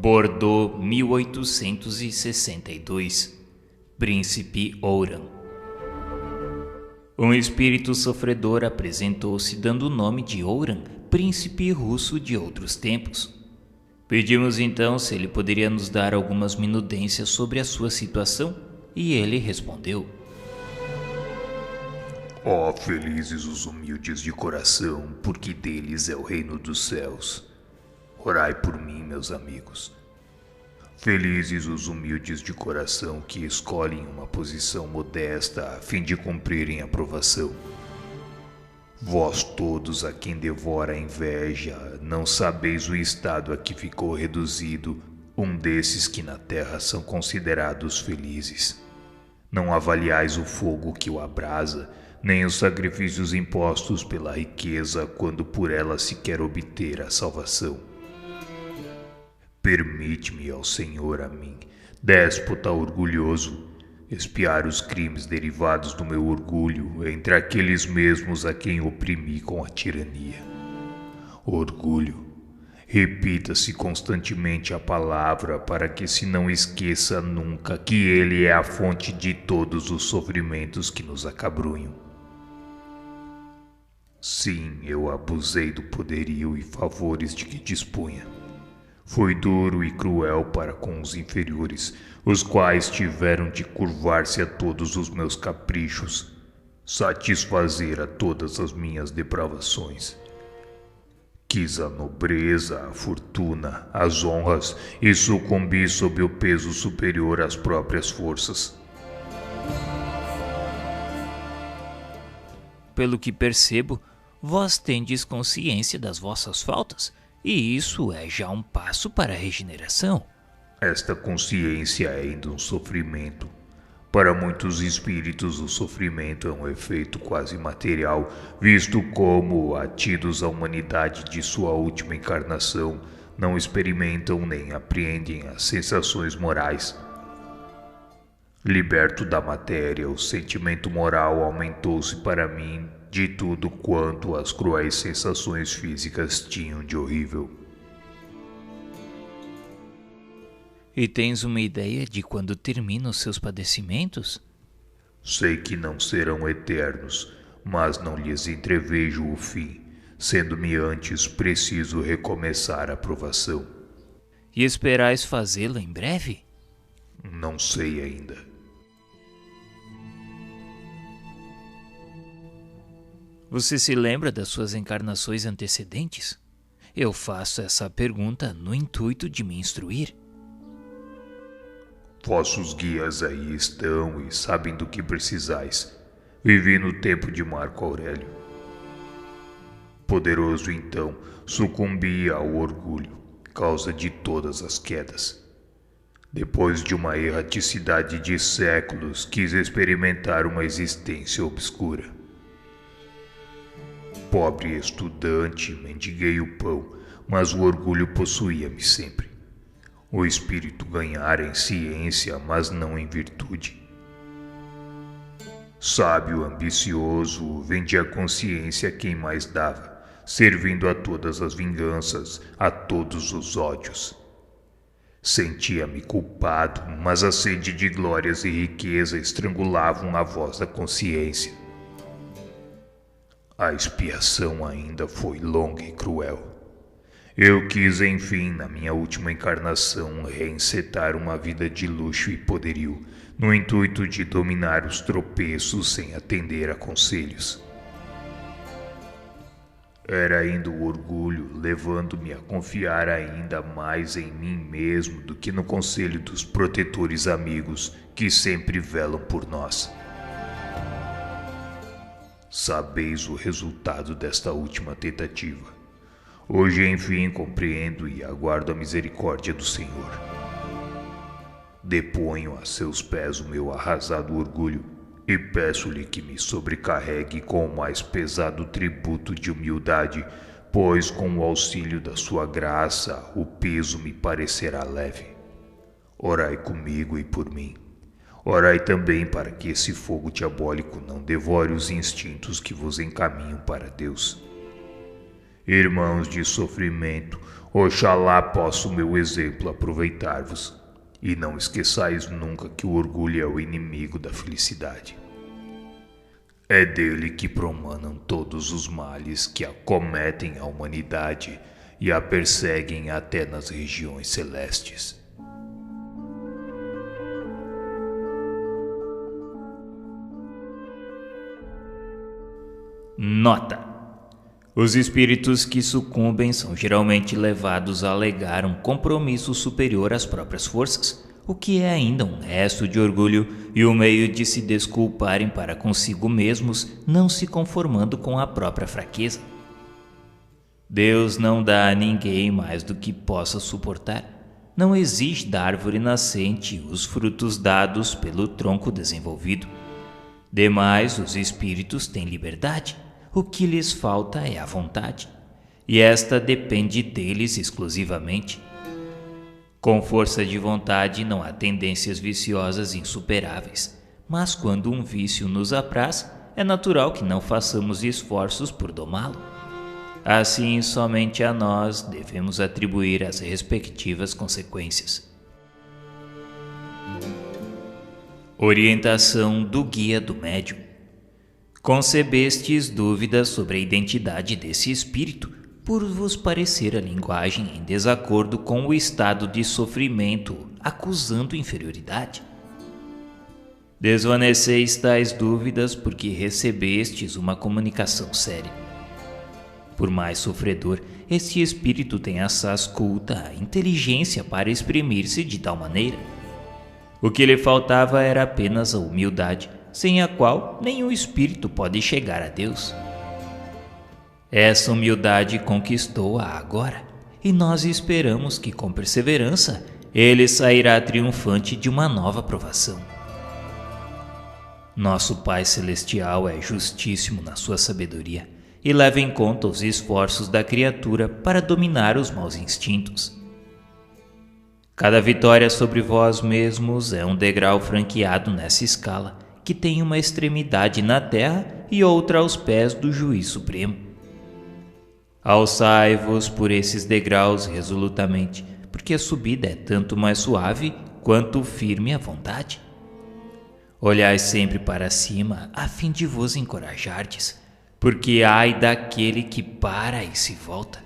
Bordeaux, 1862. Príncipe Oran. Um espírito sofredor apresentou-se dando o nome de Oran, príncipe russo de outros tempos. Pedimos então se ele poderia nos dar algumas minudências sobre a sua situação, e ele respondeu: Ó, felizes os humildes de coração, porque deles é o reino dos céus. Orai por mim, meus amigos. Felizes os humildes de coração que escolhem uma posição modesta a fim de cumprirem a provação. Vós todos a quem devora a inveja, não sabeis o estado a que ficou reduzido um desses que na terra são considerados felizes. Não avaliais o fogo que o abrasa, nem os sacrifícios impostos pela riqueza, quando por ela se quer obter a salvação. Permite-me, ó Senhor, a mim, déspota orgulhoso, expiar os crimes derivados do meu orgulho entre aqueles mesmos a quem oprimi com a tirania. Orgulho. Repita-se constantemente a palavra para que se não esqueça nunca que ele é a fonte de todos os sofrimentos que nos acabrunham. Sim, eu abusei do poderio e favores de que dispunha. Fui duro e cruel para com os inferiores, os quais tiveram de curvar-se a todos os meus caprichos, satisfazer a todas as minhas depravações. Quis a nobreza, a fortuna, as honras e sucumbi sob o peso superior às próprias forças. Pelo que percebo, vós tendes consciência das vossas faltas, e isso é já um passo para a regeneração. Esta consciência é ainda um sofrimento. Para muitos espíritos, o sofrimento é um efeito quase material, visto como, atidos à humanidade de sua última encarnação, não experimentam nem apreendem as sensações morais. Liberto da matéria, o sentimento moral aumentou-se para mim de tudo quanto as cruéis sensações físicas tinham de horrível. E tens uma ideia de quando terminam os seus padecimentos? Sei que não serão eternos, mas não lhes entrevejo o fim, sendo-me antes preciso recomeçar a provação. E esperais fazê-lo em breve? Não sei ainda. Você se lembra das suas encarnações antecedentes? Eu faço essa pergunta no intuito de me instruir. Vossos guias aí estão e sabem do que precisais. Vivi no tempo de Marco Aurélio. Poderoso então, sucumbi ao orgulho, causa de todas as quedas. Depois de uma erraticidade de séculos, quis experimentar uma existência obscura. Pobre estudante, mendiguei o pão, mas o orgulho possuía-me sempre. O espírito ganhara em ciência, mas não em virtude. Sábio, ambicioso, vendia a consciência a quem mais dava, servindo a todas as vinganças, a todos os ódios. Sentia-me culpado, mas a sede de glórias e riqueza estrangulavam a voz da consciência. A expiação ainda foi longa e cruel. Eu quis, enfim, na minha última encarnação, reencetar uma vida de luxo e poderio, no intuito de dominar os tropeços sem atender a conselhos. Era ainda o orgulho, levando-me a confiar ainda mais em mim mesmo do que no conselho dos protetores amigos que sempre velam por nós. Sabeis o resultado desta última tentativa. Hoje, enfim, compreendo e aguardo a misericórdia do Senhor. Deponho a seus pés o meu arrasado orgulho e peço-lhe que me sobrecarregue com o mais pesado tributo de humildade, pois com o auxílio da sua graça o peso me parecerá leve. Orai comigo e por mim. Orai também para que esse fogo diabólico não devore os instintos que vos encaminham para Deus. Irmãos de sofrimento, oxalá possa o meu exemplo aproveitar-vos. E não esqueçais nunca que o orgulho é o inimigo da felicidade. É dele que promanam todos os males que acometem a humanidade e a perseguem até nas regiões celestes. Nota: os espíritos que sucumbem são geralmente levados a alegar um compromisso superior às próprias forças, o que é ainda um resto de orgulho e um meio de se desculparem para consigo mesmos, não se conformando com a própria fraqueza. Deus não dá a ninguém mais do que possa suportar. Não exige da árvore nascente os frutos dados pelo tronco desenvolvido. Demais, os espíritos têm liberdade. O que lhes falta é a vontade, e esta depende deles exclusivamente. Com força de vontade não há tendências viciosas insuperáveis, mas quando um vício nos apraz, é natural que não façamos esforços por domá-lo. Assim, somente a nós devemos atribuir as respectivas consequências. Orientação do guia do médium. Concebestes dúvidas sobre a identidade desse espírito, por vos parecer a linguagem em desacordo com o estado de sofrimento, acusando inferioridade. Desvaneceis tais dúvidas porque recebestes uma comunicação séria. Por mais sofredor, este espírito tem assaz culta a inteligência para exprimir-se de tal maneira. O que lhe faltava era apenas a humildade, sem a qual nenhum espírito pode chegar a Deus. Essa humildade conquistou-a agora, e nós esperamos que, com perseverança, ele sairá triunfante de uma nova provação. Nosso Pai Celestial é justíssimo na sua sabedoria e leva em conta os esforços da criatura para dominar os maus instintos. Cada vitória sobre vós mesmos é um degrau franqueado nessa escala, que tem uma extremidade na terra e outra aos pés do Juiz Supremo. Alçai-vos por esses degraus resolutamente, porque a subida é tanto mais suave quanto firme a vontade. Olhai sempre para cima, a fim de vos encorajardes, porque ai daquele que para e se volta.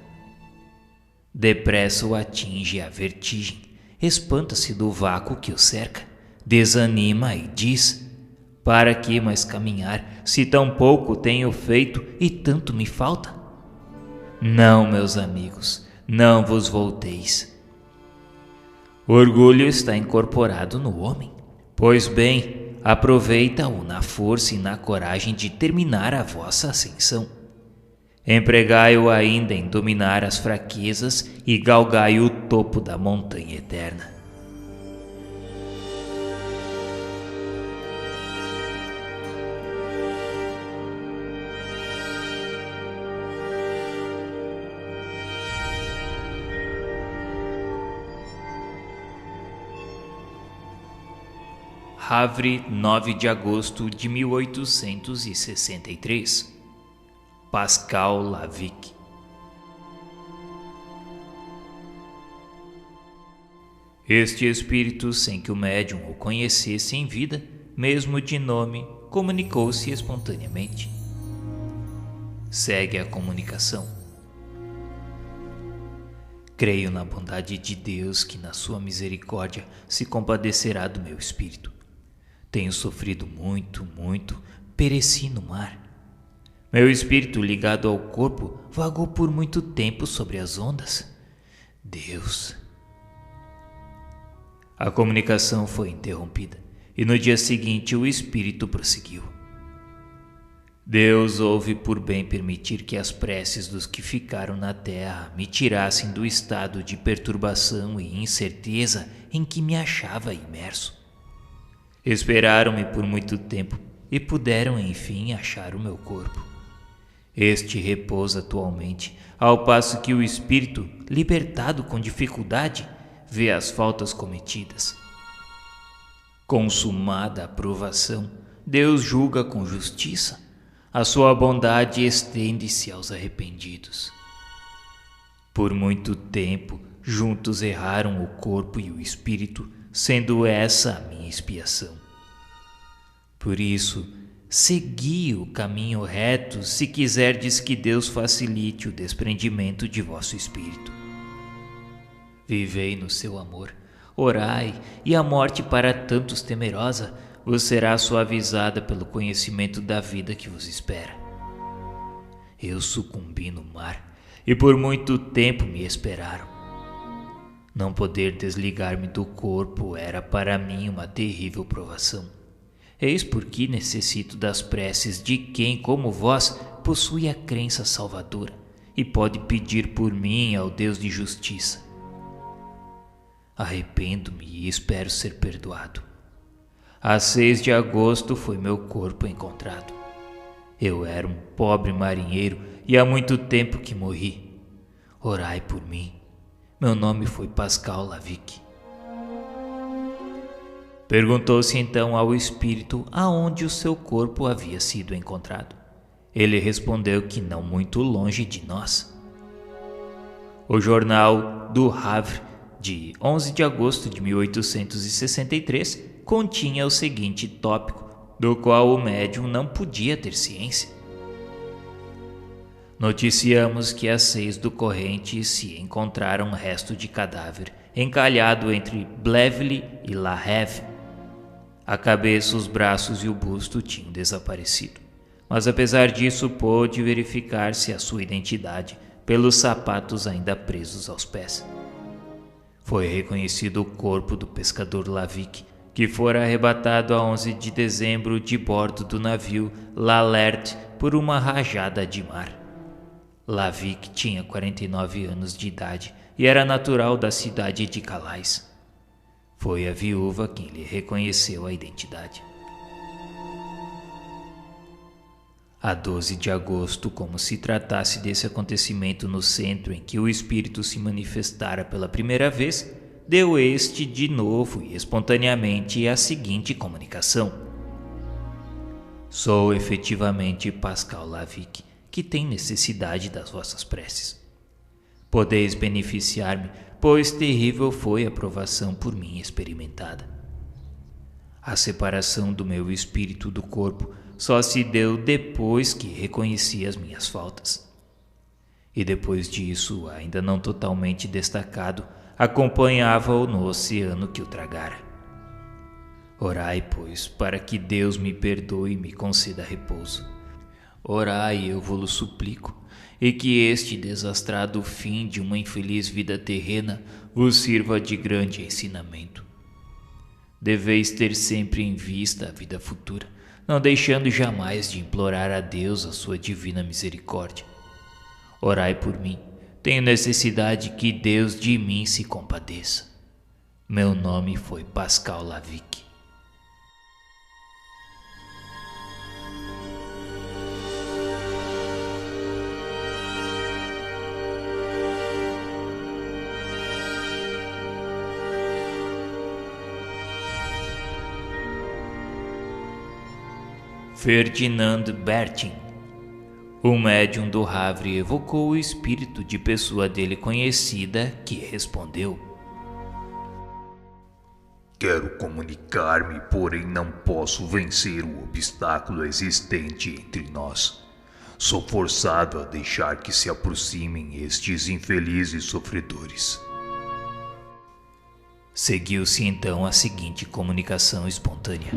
Depressa o atinge a vertigem, espanta-se do vácuo que o cerca, desanima e diz: para que mais caminhar, se tão pouco tenho feito e tanto me falta? Não, meus amigos, não vos volteis. O orgulho está incorporado no homem. Pois bem, aproveita-o na força e na coragem de terminar a vossa ascensão. Empregai-o ainda em dominar as fraquezas e galgai o topo da montanha eterna. Havre, 9 de agosto de 1863. Pascal Lavic. Este espírito, sem que o médium o conhecesse em vida, mesmo de nome, comunicou-se espontaneamente. Segue a comunicação. Creio na bondade de Deus que, na sua misericórdia, se compadecerá do meu espírito. Tenho sofrido muito, pereci no mar. Meu espírito, ligado ao corpo, vagou por muito tempo sobre as ondas. Deus. A comunicação foi interrompida, e no dia seguinte o espírito prosseguiu. Deus houve por bem permitir que as preces dos que ficaram na terra me tirassem do estado de perturbação e incerteza em que me achava imerso. Esperaram-me por muito tempo e puderam enfim achar o meu corpo. Este repousa atualmente, ao passo que o espírito, libertado com dificuldade, vê as faltas cometidas. Consumada a provação, Deus julga com justiça. A sua bondade estende-se aos arrependidos. Por muito tempo, juntos erraram o corpo e o espírito, sendo essa a minha expiação. Por isso, segui o caminho reto, se quiserdes que Deus facilite o desprendimento de vosso espírito. Vivei no seu amor, orai, e a morte para tantos temerosa vos será suavizada pelo conhecimento da vida que vos espera. Eu sucumbi no mar, e por muito tempo me esperaram. Não poder desligar-me do corpo era para mim uma terrível provação. Eis porque necessito das preces de quem, como vós, possui a crença salvadora e pode pedir por mim ao Deus de justiça. Arrependo-me e espero ser perdoado. A 6 de agosto foi meu corpo encontrado. Eu era um pobre marinheiro e há muito tempo que morri. Orai por mim. Meu nome foi Pascal Lavic. Perguntou-se então ao espírito aonde o seu corpo havia sido encontrado. Ele respondeu que não muito longe de nós. O jornal do Havre, de 11 de agosto de 1863, continha o seguinte tópico, do qual o médium não podia ter ciência. Noticiamos que às 6 do corrente se encontraram um resto de cadáver encalhado entre Blevely e La Hève. A cabeça, os braços e o busto tinham desaparecido, mas apesar disso pôde verificar-se a sua identidade pelos sapatos ainda presos aos pés. Foi reconhecido o corpo do pescador Lavic, que fora arrebatado a 11 de dezembro de bordo do navio L'Alert por uma rajada de mar. Lavic tinha 49 anos de idade e era natural da cidade de Calais. Foi a viúva quem lhe reconheceu a identidade. A 12 de agosto, como se tratasse desse acontecimento no centro em que o espírito se manifestara pela primeira vez, deu este de novo e espontaneamente a seguinte comunicação: Sou efetivamente Pascal Lavic, que tem necessidade das vossas preces. Podeis beneficiar-me, pois terrível foi a provação por mim experimentada. A separação do meu espírito do corpo só se deu depois que reconheci as minhas faltas. E depois disso, ainda não totalmente destacado, acompanhava-o no oceano que o tragara. Orai, pois, para que Deus me perdoe e me conceda repouso. Orai, eu vos suplico, e que este desastrado fim de uma infeliz vida terrena vos sirva de grande ensinamento. Deveis ter sempre em vista a vida futura, não deixando jamais de implorar a Deus a sua divina misericórdia. Orai por mim, tenho necessidade que Deus de mim se compadeça. Meu nome foi Pascal Lavic. Ferdinand Bertin. O médium do Havre evocou o espírito de pessoa dele conhecida, que respondeu: Quero comunicar-me, porém não posso vencer o obstáculo existente entre nós. Sou forçado a deixar que se aproximem estes infelizes sofredores. Seguiu-se então a seguinte comunicação espontânea: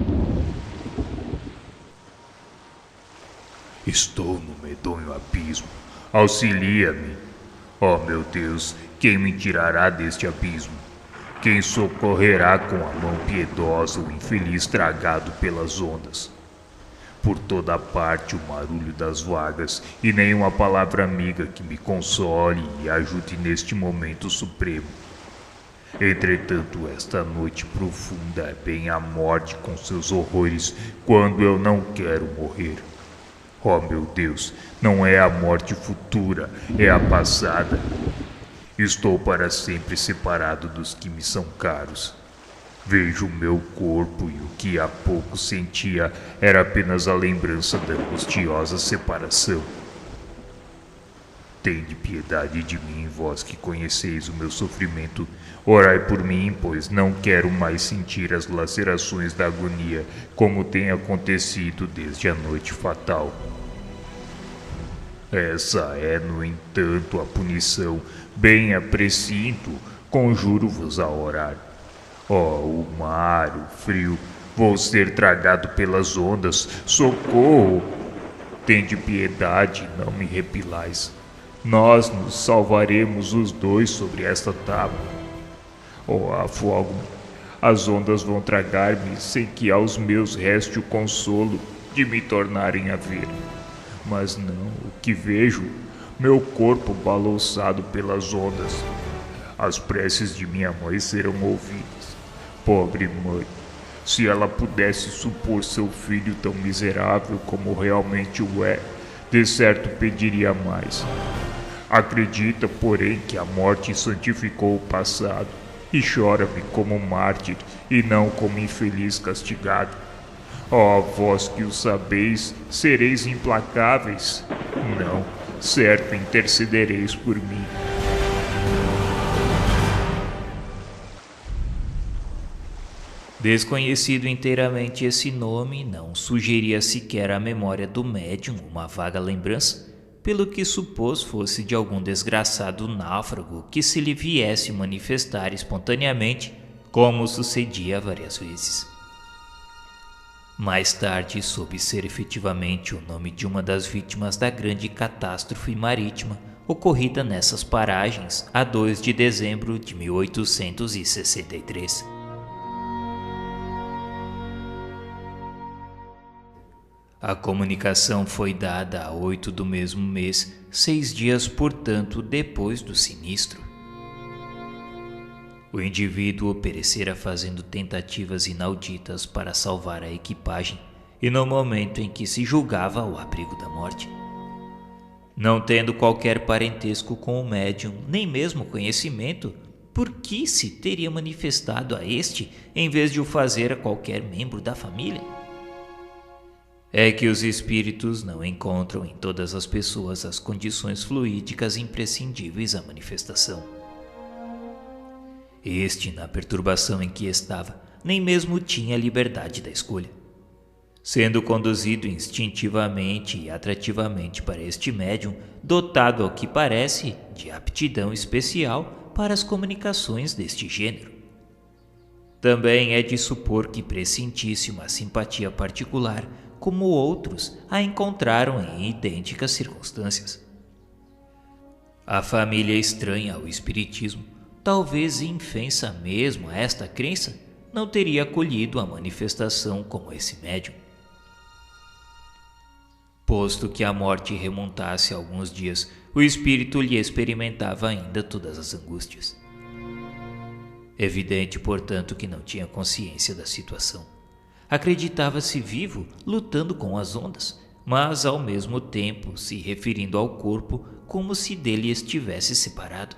Estou no medonho abismo. Auxilia-me. Ó meu Deus, quem me tirará deste abismo? Quem socorrerá com a mão piedosa o infeliz tragado pelas ondas? Por toda parte o barulho das vagas e nenhuma palavra amiga que me console e ajude neste momento supremo. Entretanto, esta noite profunda é bem a morte com seus horrores quando eu não quero morrer. Oh meu Deus, não é a morte futura, é a passada. Estou para sempre separado dos que me são caros. Vejo o meu corpo e o que há pouco sentia era apenas a lembrança da angustiosa separação. Tende piedade de mim, vós que conheceis o meu sofrimento. Orai por mim, pois não quero mais sentir as lacerações da agonia, como tem acontecido desde a noite fatal. Essa é, no entanto, a punição. Bem a precinto, conjuro-vos a orar. O mar, o frio, vou ser tragado pelas ondas. Socorro! Tende piedade, não me repilais. Nós nos salvaremos os dois sobre esta tábua. Afogo-me. As ondas vão tragar-me sem que aos meus reste o consolo de me tornarem a ver. Mas não, o que vejo, meu corpo balouçado pelas ondas. As preces de minha mãe serão ouvidas. Pobre mãe, se ela pudesse supor seu filho tão miserável como realmente o é, de certo pediria mais. Acredita, porém, que a morte santificou o passado e chora-me como mártir e não como infeliz castigado. Vós que o sabeis, sereis implacáveis? Não, certo intercedereis por mim. Desconhecido inteiramente esse nome, não sugeria sequer à memória do médium uma vaga lembrança, pelo que supôs fosse de algum desgraçado náufrago que se lhe viesse manifestar espontaneamente, como sucedia várias vezes. Mais tarde soube ser efetivamente o nome de uma das vítimas da grande catástrofe marítima ocorrida nessas paragens a 2 de dezembro de 1863. A comunicação foi dada a 8 do mesmo mês, 6 dias, portanto, depois do sinistro. O indivíduo perecera fazendo tentativas inauditas para salvar a equipagem e no momento em que se julgava ao abrigo da morte. Não tendo qualquer parentesco com o médium, nem mesmo conhecimento, por que se teria manifestado a este em vez de o fazer a qualquer membro da família? É que os espíritos não encontram em todas as pessoas as condições fluídicas imprescindíveis à manifestação. Este, na perturbação em que estava, nem mesmo tinha liberdade da escolha. Sendo conduzido instintivamente e atrativamente para este médium, dotado ao que parece de aptidão especial para as comunicações deste gênero. Também é de supor que pressentisse uma simpatia particular, como outros a encontraram em idênticas circunstâncias. A família estranha ao espiritismo, talvez infensa mesmo a esta crença, não teria acolhido a manifestação como esse médium. Posto que a morte remontasse a alguns dias, o espírito lhe experimentava ainda todas as angústias. Evidente, portanto, que não tinha consciência da situação. Acreditava-se vivo, lutando com as ondas, mas ao mesmo tempo se referindo ao corpo como se dele estivesse separado.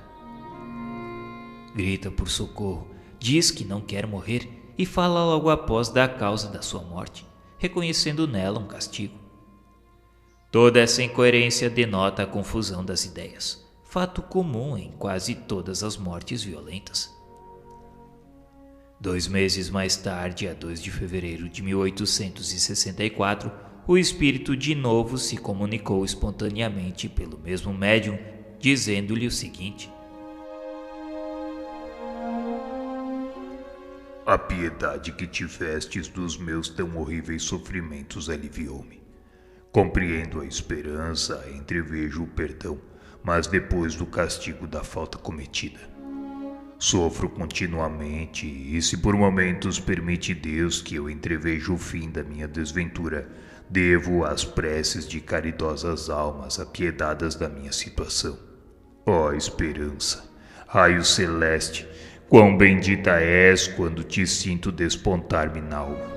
Grita por socorro, diz que não quer morrer e fala logo após da causa da sua morte, reconhecendo nela um castigo. Toda essa incoerência denota a confusão das ideias, fato comum em quase todas as mortes violentas. 2 meses mais tarde, a 2 de fevereiro de 1864, o espírito de novo se comunicou espontaneamente pelo mesmo médium, dizendo-lhe o seguinte: A piedade que tivestes dos meus tão horríveis sofrimentos aliviou-me. Compreendo a esperança, entrevejo o perdão, mas depois do castigo da falta cometida. Sofro continuamente e, se por momentos permite Deus que eu entreveja o fim da minha desventura, devo às preces de caridosas almas apiedadas da minha situação. Esperança, raio celeste, quão bendita és quando te sinto despontar-me na alma.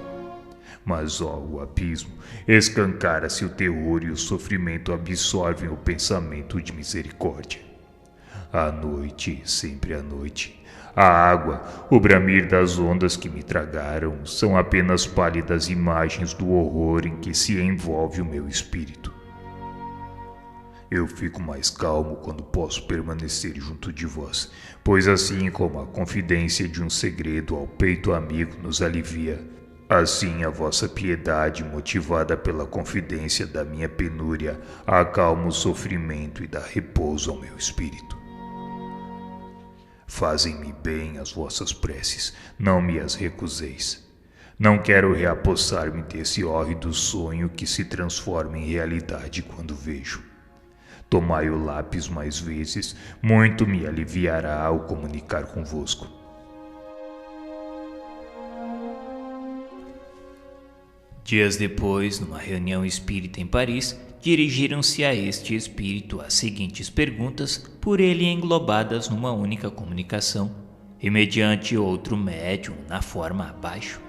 Mas, o abismo, escancara-se o terror e o sofrimento absorvem o pensamento de misericórdia. À noite, sempre à noite, a água, o bramir das ondas que me tragaram são apenas pálidas imagens do horror em que se envolve o meu espírito. Eu fico mais calmo quando posso permanecer junto de vós, pois assim como a confidência de um segredo ao peito amigo nos alivia, assim a vossa piedade, motivada pela confidência da minha penúria, acalma o sofrimento e dá repouso ao meu espírito. Fazem-me bem as vossas preces, não me as recuseis. Não quero reapossar-me desse hórrido sonho que se transforma em realidade quando vejo. Tomai o lápis mais vezes, muito me aliviará ao comunicar convosco. Dias depois, numa reunião espírita em Paris, dirigiram-se a este espírito as seguintes perguntas, por ele englobadas numa única comunicação, e mediante outro médium na forma abaixo.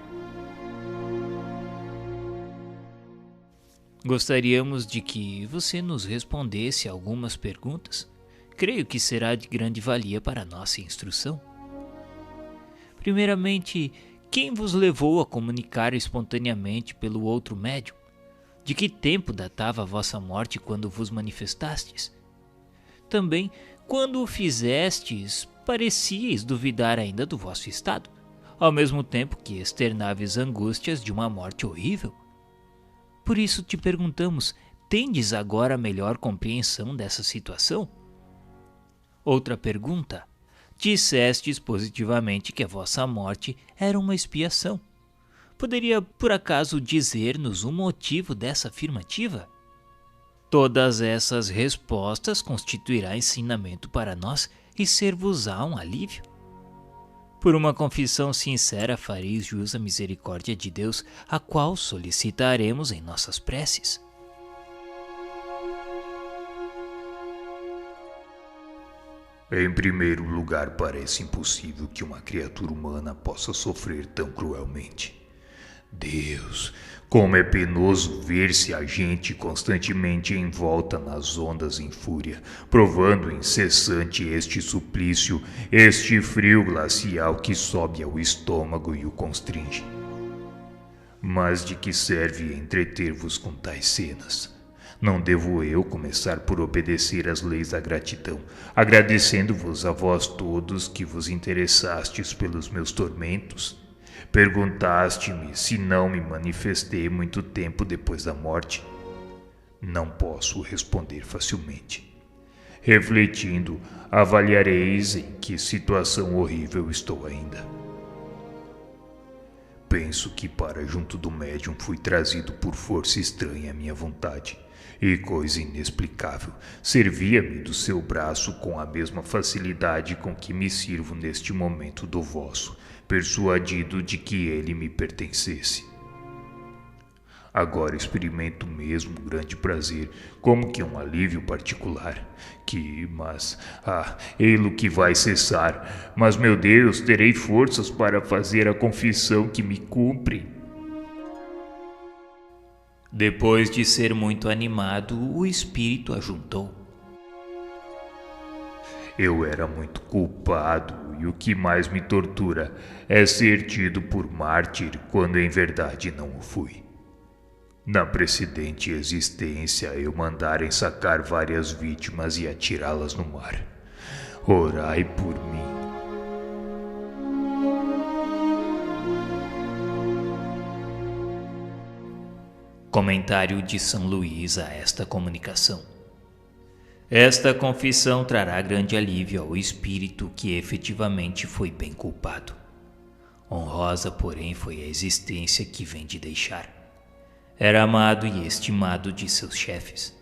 Gostaríamos de que você nos respondesse algumas perguntas. Creio que será de grande valia para a nossa instrução. Primeiramente, quem vos levou a comunicar espontaneamente pelo outro médium? De que tempo datava a vossa morte quando vos manifestastes? Também, quando o fizestes, parecíeis duvidar ainda do vosso estado, ao mesmo tempo que externáveis angústias de uma morte horrível. Por isso te perguntamos, tendes agora melhor compreensão dessa situação? Outra pergunta. Dissestes positivamente que a vossa morte era uma expiação. Poderia, por acaso, dizer-nos o motivo dessa afirmativa? Todas essas respostas constituirá ensinamento para nós e ser-vos-á um alívio. Por uma confissão sincera fareis jus à misericórdia de Deus, a qual solicitaremos em nossas preces. Em primeiro lugar, parece impossível que uma criatura humana possa sofrer tão cruelmente. Deus, como é penoso ver-se a gente constantemente envolta nas ondas em fúria, provando incessante este suplício, este frio glacial que sobe ao estômago e o constringe. Mas de que serve entreter-vos com tais cenas? Não devo eu começar por obedecer às leis da gratidão, agradecendo-vos a vós todos que vos interessastes pelos meus tormentos? Perguntaste-me se não me manifestei muito tempo depois da morte. Não posso responder facilmente. Refletindo, avaliareis em que situação horrível estou ainda. Penso que para junto do médium fui trazido por força estranha à minha vontade, e coisa inexplicável, servia-me do seu braço com a mesma facilidade com que me sirvo neste momento do vosso, persuadido de que ele me pertencesse. Agora experimento mesmo um grande prazer, como que um alívio particular, ei-lo que vai cessar, mas meu Deus, terei forças para fazer a confissão que me cumpre. Depois de ser muito animado, o espírito ajuntou. Eu era muito culpado e o que mais me tortura é ser tido por mártir quando em verdade não o fui. Na precedente existência eu mandara ensacar várias vítimas e atirá-las no mar. Orai por mim. Comentário de São Luís a esta comunicação. Esta confissão trará grande alívio ao espírito que efetivamente foi bem culpado. Honrosa, porém, foi a existência que vem de deixar. Era amado e estimado de seus chefes.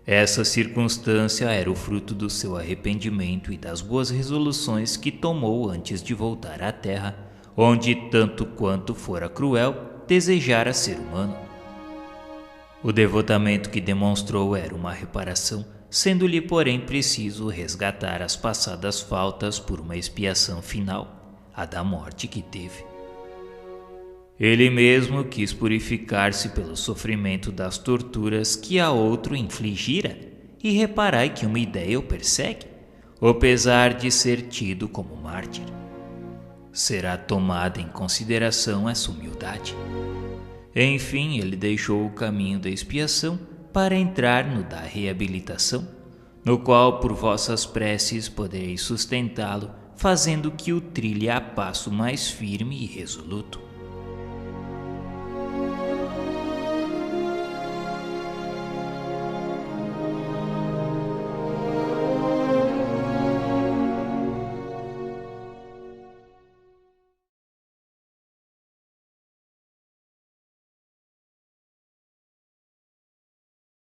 Essa circunstância era o fruto do seu arrependimento e das boas resoluções que tomou antes de voltar à terra, onde, tanto quanto fora cruel, desejara ser humano. O devotamento que demonstrou era uma reparação, sendo-lhe, porém, preciso resgatar as passadas faltas por uma expiação final, a da morte que teve. Ele mesmo quis purificar-se pelo sofrimento das torturas que a outro infligira, e reparai que uma ideia o persegue, apesar de ser tido como mártir. Será tomada em consideração essa humildade. Enfim, ele deixou o caminho da expiação, para entrar no da reabilitação, no qual por vossas preces podereis sustentá-lo, fazendo que o trilhe a passo mais firme e resoluto.